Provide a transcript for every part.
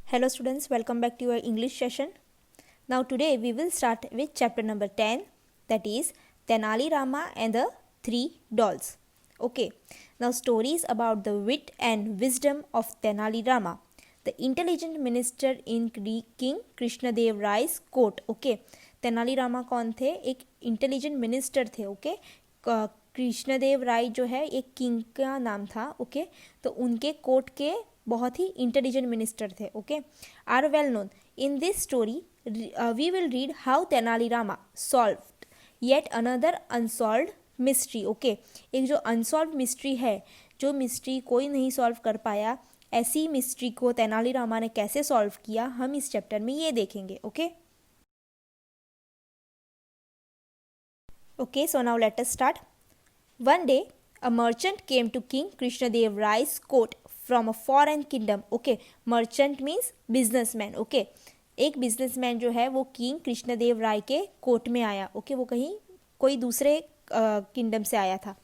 Hello students, welcome back to your English session. Now today we will start with chapter number 10, that is Tenali Rama and the Three Dolls. Okay, now stories about the wit and wisdom of Tenali Rama, the intelligent minister in King Krishnadev Rai's court. Okay, Tenali Rama कौन थे? एक intelligent minister थे. Okay, Krishnadeva राय जो है एक king का नाम था. ओके, तो उनके कोर्ट के बहुत ही इंटेलिजेंट मिनिस्टर थे. Okay, are well known. In this story we will read how Tenali Rama solved yet another unsolved mystery. Okay, एक जो अनसॉल्व मिस्ट्री है, जो मिस्ट्री कोई नहीं सॉल्व कर पाया, ऐसी मिस्ट्री को तेनाली रामा ने कैसे सॉल्व किया, हम इस चैप्टर में ये देखेंगे. Okay, Okay, so now let us start. One day, a merchant came to King Krishnadev Rai's court from a foreign kingdom. Okay, merchant means businessman. Okay, एक businessman जो है वो King कृष्णदेव राय के कोर्ट में आया. Okay, वो कहीं कोई दूसरे kingdom से आया था.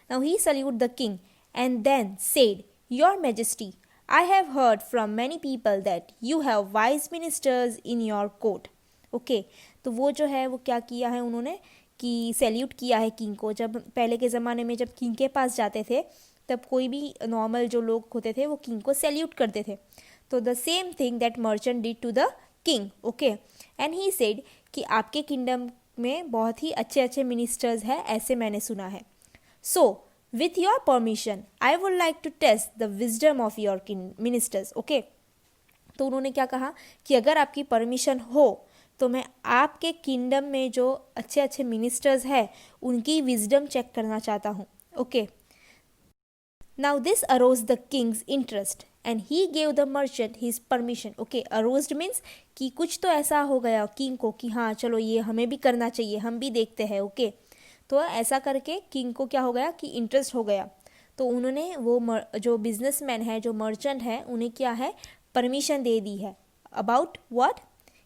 Now he saluted the king and then said, "Your Majesty, I have heard from many people that you have wise ministers in your court." Okay, तो वो जो है वो क्या किया है उन्होंने कि सैल्यूट किया है किंग को. जब पहले के ज़माने में जब किंग के पास जाते थे तब कोई भी नॉर्मल जो लोग होते थे वो किंग को सैल्यूट करते थे. तो the same thing that merchant did to the king. Okay, and he said कि आपके किंगडम में बहुत ही अच्छे अच्छे मिनिस्टर्स हैं, ऐसे मैंने सुना है. So with your permission I would like to test the wisdom of your ministers. Okay, तो उन्होंने क्या कहा कि अगर आपकी परमिशन हो तो मैं आपके किंगडम में जो अच्छे अच्छे मिनिस्टर्स हैं उनकी विजडम चेक करना चाहता हूँ. Okay, now this arose the king's interest and he gave the merchant his permission. Okay, aroused means कि कुछ तो ऐसा हो गया किंग को कि हाँ चलो ये हमें भी करना चाहिए, हम भी देखते हैं. ओके, तो ऐसा करके किंग को क्या हो गया कि इंटरेस्ट हो गया. तो उन्होंने वो जो बिजनेसमैन है, जो मर्चेंट है, उन्हें क्या है परमिशन दे दी है. About what?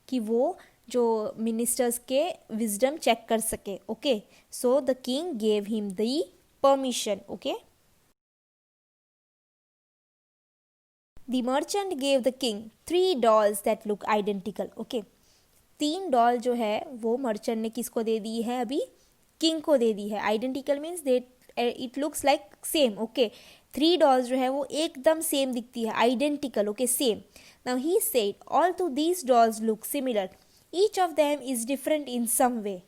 कि वो जो मिनिस्टर्स के विजडम चेक कर सके. Okay, so the king gave him the permission. Okay, the merchant gave the king 3 dolls that look identical. Okay, 3 doll जो है वो मर्चेंट ने किसको दे दी है? अभी किंग को दे दी है. Identical means they it looks like same. Okay, 3 dolls जो है वो एकदम सेम दिखती है, identical. Okay, same. Now he said although these dolls look similar, each of them is different in some way.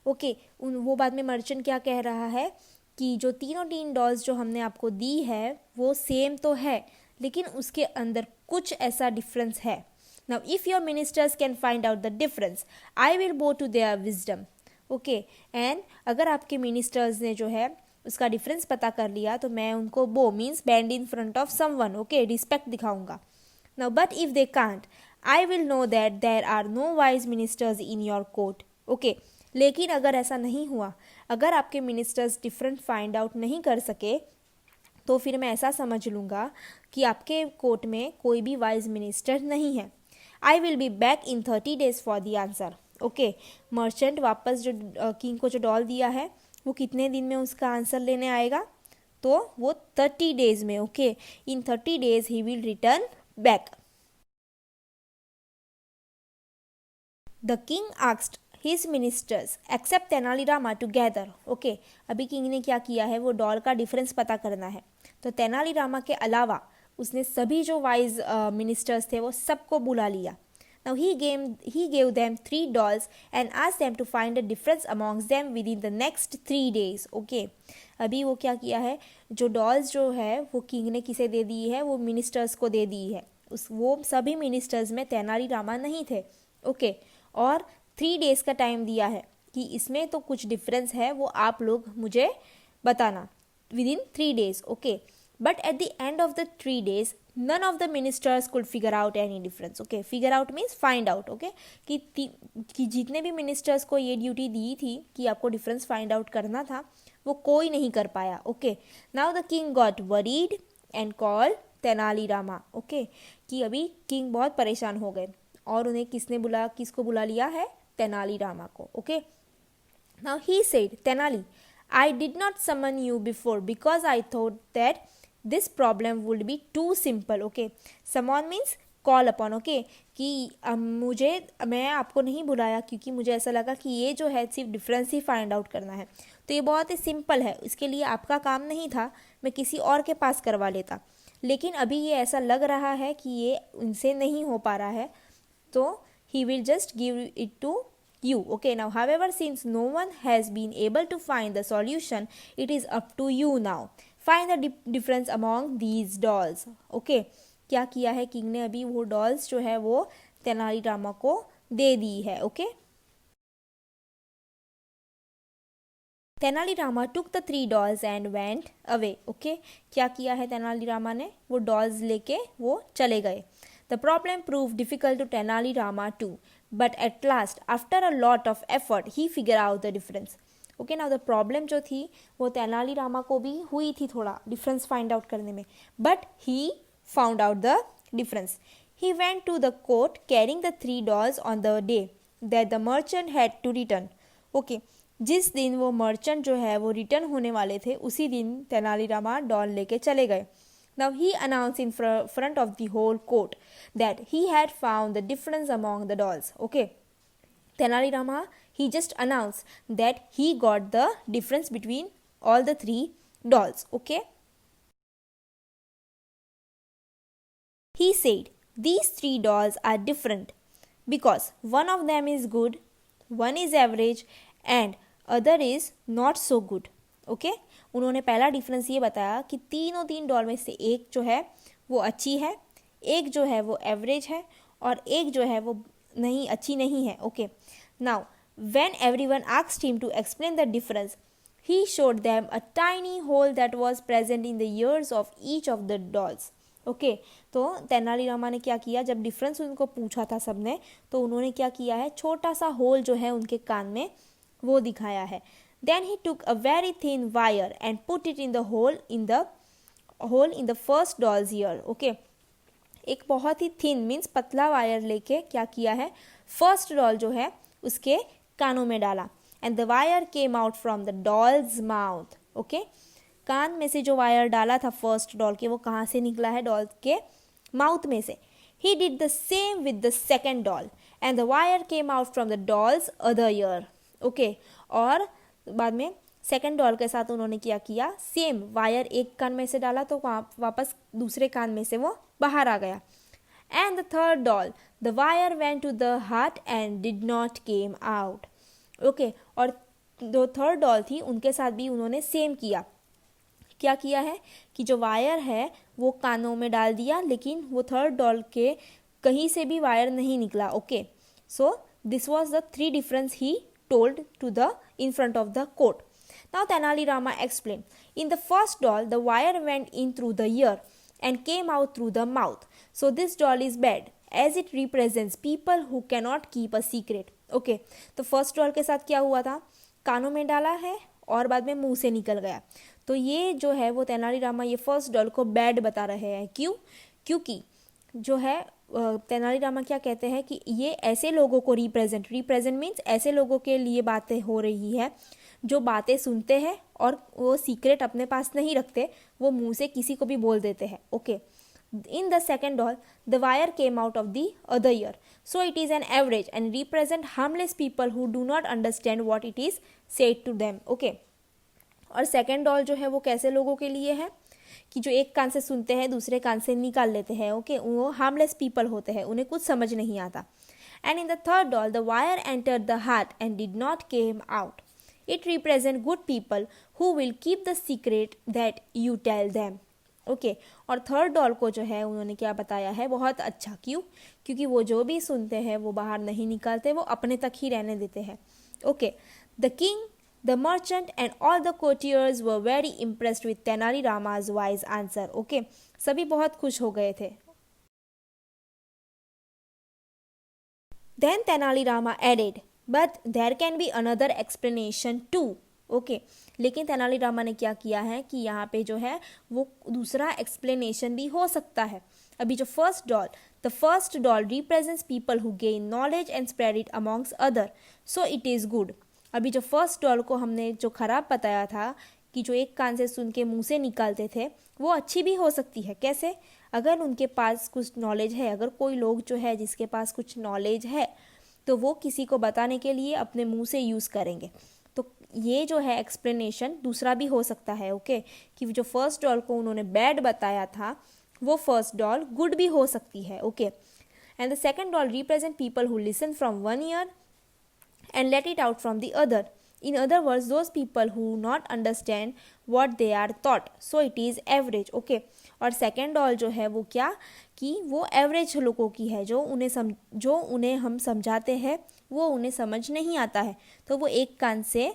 Okay, वो बाद में merchant क्या कह रहा है कि जो तीनों 3 डॉल्स जो हमने आपको दी है वो सेम तो है, लेकिन उसके अंदर कुछ ऐसा डिफरेंस है. Now if your ministers can find out the difference I will bow to their wisdom. Okay, and अगर आपके मिनिस्टर्स ने जो है उसका डिफरेंस पता कर लिया तो मैं उनको bow means bend in front of someone. Okay, respect दिखाऊंगा. Now but if they can't I will know that there are no wise ministers in your court. Okay, लेकिन अगर ऐसा नहीं हुआ, अगर आपके मिनिस्टर्स डिफरेंट फाइंड आउट नहीं कर सके तो फिर मैं ऐसा समझ लूँगा कि आपके कोर्ट में कोई भी वाइज मिनिस्टर नहीं है. I will be back in 30 days for the answer. Okay, merchant वापस जो किंग को जो डॉल दिया है वो कितने दिन में उसका आंसर लेने आएगा? तो वो 30 डेज में. Okay, in 30 days he will return back. The king asked his ministers except Tenali Rama together. Okay, अभी किंग ने क्या किया है, वो डॉल का डिफरेंस पता करना है. तो तेनाली रामा के अलावा उसने सभी जो वाइज मिनिस्टर्स थे वो सबको बुला लिया. Now he gave them 3 dolls and asked them to find a difference amongst them within the next 3 days. Okay, अभी वो क्या किया है, जो डॉल्स जो है वो किंग ने किसे दे दी है? वो मिनिस्टर्स को दे दी है. वो सभी मिनिस्टर्स में तेनाली रामा नहीं थे. ओके, और 3 डेज का टाइम दिया है कि इसमें तो कुछ डिफरेंस है, वो आप लोग मुझे बताना within 3 days. Okay, but at the end of the 3 days none of the ministers could figure out any difference. Okay, figure out means find out. Okay, कि जितने भी मिनिस्टर्स को ये ड्यूटी दी थी कि आपको डिफरेंस फाइंड आउट करना था, वो कोई नहीं कर पाया. Okay, now the king got worried and called Tenali Rama. Okay, कि अभी किंग बहुत परेशान हो गए और उन्हें किसको बुला लिया है? तेनाली रामा को. Okay, now he said Tenali, I did not summon you before because I thought that this problem would be too simple. Okay, summon means call upon, okay, कि मैं आपको नहीं बुलाया क्योंकि मुझे ऐसा लगा कि ये जो है सिर्फ डिफरेंस ही फाइंड आउट करना है। तो ये बहुत ही सिंपल है, इसके लिए आपका काम नहीं था, मैं किसी और के पास करवा लेता, लेकिन अभी ये ऐसा लग रहा है कि ये उनसे नहीं हो पा रहा है, तो he will just give it to you. Okay, now however, since no one has been able to find the solution, it is up to you now. Find the difference among these dolls. Okay, क्या किया है king ने, अभी वो dolls जो है वो तेनालीरामा को दे दी है। Okay, Tenali Rama took the 3 dolls and went away. Okay, क्या किया है तेनालीरामा ने, वो डॉल्स लेके वो चले गए। The problem proved difficult to Tenali Rama too, but at last, after a lot of effort, he figured out the difference. Okay, now the problem जो थी वो तेनाली रामा को भी हुई थी थोड़ा डिफरेंस फाइंड आउट करने में, but he found out the difference. He went to the court carrying the 3 dolls on the day that the merchant had to return. Okay, जिस दिन वो मर्चेंट जो है वो रिटर्न होने वाले थे उसी दिन तेनाली रामा डॉल लेके चले गए। Now he announced in front of the whole court that he had found the difference among the dolls. Okay, Tenali Rama, he just announced that he got the difference between all the 3 dolls. Okay, he said these 3 dolls are different because one of them is good, one is average and other is not so good. Okay, उन्होंने पहला difference ये बताया कि तीनों 3 doll में से एक जो है वो अच्छी है, एक जो है वो एवरेज है और एक जो है वो नहीं अच्छी नहीं है। Okay, now when everyone asked him to explain the difference he showed them a tiny whole that was present in the years of each of the dolls. Okay, तो तेनालीरामा ने क्या किया, जब डिफरेंस उनको पूछा था सबने, तो उन्होंने क्या किया है, छोटा सा होल जो है उनके कान में वो दिखाया है। Then he took a very thin wire and put it in the hole in the first doll's ear. Okay, एक बहुत ही thin means पतला वायर लेके क्या किया है, फर्स्ट डॉल जो है उसके कानों में डाला and the wire came out from the doll's mouth. Okay, कान में से जो वायर डाला था फर्स्ट डॉल के वो कहाँ से निकला है, डॉल के माउथ में से। He did the same with the second doll and the wire came out from the doll's other ear. Okay, और बाद में सेकंड डॉल के साथ उन्होंने क्या किया, सेम वायर एक कान में से डाला तो वापस दूसरे कान में से वो बाहर आ गया। And the third doll the wire went to the heart and did not came out. Okay, और जो थर्ड डॉल थी उनके साथ भी उन्होंने सेम किया। क्या किया है कि जो वायर है वो कानों में डाल दिया, लेकिन वो थर्ड डॉल के कहीं से भी वायर नहीं निकला। Okay, so this was the 3 difference he told to the in front of the court. Now Tenali Rama explained, in the first doll the wire went in through the ear and came out through the mouth, so this doll is bad as it represents people who cannot keep a secret. Okay, तो first doll के साथ क्या हुआ था, कानों में डाला है और बाद में मुंह से निकल गया, तो ये जो है वो तेनाली रामा ये फर्स्ट डॉल को बैड बता रहे हैं। क्यों, क्योंकि जो है तेनालीरामा क्या कहते हैं कि ये ऐसे लोगों को रिप्रेजेंट मीन्स ऐसे लोगों के लिए बातें हो रही है जो बातें सुनते हैं और वो सीक्रेट अपने पास नहीं रखते, वो मुंह से किसी को भी बोल देते हैं। Okay, in the second doll the wire came out of the other ear, so it is an average and represent harmless people who do not understand what it is said to them. Okay, और second doll जो है वो कैसे लोगों के लिए है कि जो एक कान से सुनते हैं दूसरे कान से निकाल लेते हैं। ओके, वो हार्मलेस पीपल होते हैं, उन्हें कुछ समझ नहीं आता। And in the third doll the wire entered the heart and did not came out, it represent good people who will keep the secret that you tell them. Okay, और third doll को जो है उन्होंने क्या बताया है, बहुत अच्छा। क्यों, क्योंकि वो जो भी सुनते हैं वो बाहर नहीं निकालते, वो अपने तक ही रहने देते हैं। Okay, the king, the merchant and all the courtiers were very impressed with Tenali Rama's wise answer. Okay, सभी बहुत खुश हो गए थे। Then Tenali Rama added, but there can be another explanation too. Okay, लेकिन तेनाली रामा ने क्या किया है कि यहाँ पे जो है वो दूसरा एक्सप्लेनेशन भी हो सकता है। अभी जो the first doll represents people who gain knowledge and spread it amongst other, so it is good. अभी जो फर्स्ट डॉल को हमने जो खराब बताया था कि जो एक कान से सुन के मुंह से निकालते थे, वो अच्छी भी हो सकती है। कैसे, अगर उनके पास कुछ नॉलेज है, अगर कोई लोग जो है जिसके पास कुछ नॉलेज है तो वो किसी को बताने के लिए अपने मुंह से यूज़ करेंगे। तो ये जो है एक्सप्लेनेशन दूसरा भी हो सकता है, ओके, कि जो फर्स्ट डॉल को उन्होंने बैड बताया था वो फर्स्ट डॉल गुड भी हो सकती है, okay. And the second doll represent people who listen from one year and let it out from the other. In other words, those people who not understand what they are taught, so it is average, okay. और second doll जो है वो क्या, कि वो average लोगों की है, जो उन्हें हम समझाते हैं वो उन्हें समझ नहीं आता है, तो वो एक कान से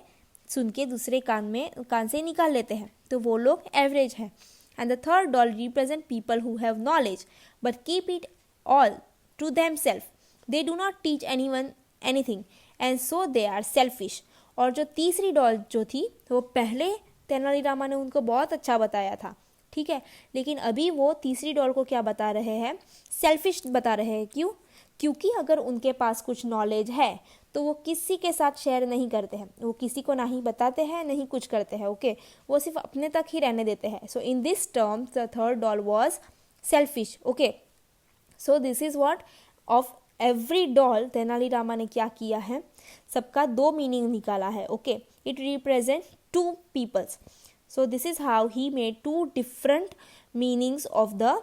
सुन के दूसरे कान से निकाल लेते हैं, तो वो लोग एवरेज हैं। And the third doll represent people who have knowledge but keep it all to themselves, they do not teach anyone anything and so they are selfish. और जो तीसरी डॉल जो थी वो पहले तेनालीरामा ने उनको बहुत अच्छा बताया था, ठीक है, लेकिन अभी वो तीसरी डॉल को क्या बता रहे हैं, सेल्फिश बता रहे हैं। क्यों? क्योंकि अगर उनके पास कुछ नॉलेज है तो वो किसी के साथ शेयर नहीं करते हैं, वो किसी को नहीं बताते हैं, नहीं कुछ करते हैं, ओके, वो सिर्फ अपने तक ही रहने देते हैं। So in this term the third doll was selfish, okay. So this is what of every doll Tenali Rama ने क्या किया है, सबका दो मीनिंग निकाला है, okay. It represent two peoples, so this is how he made two different meanings of the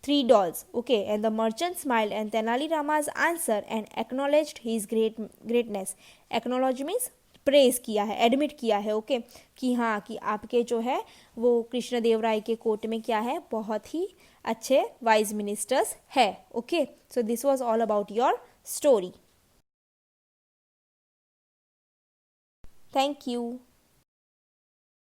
three dolls, okay. And the merchant smiled and Tenali Rama's answer and acknowledged his greatness. Acknowledge means praise किया है, admit किया है, okay, कि हाँ, कि आपके जो है वो कृष्णदेव राय के कोर्ट में क्या है, बहुत ही अच्छे वाइज मिनिस्टर्स है, okay. So this was all about your story. Thank you.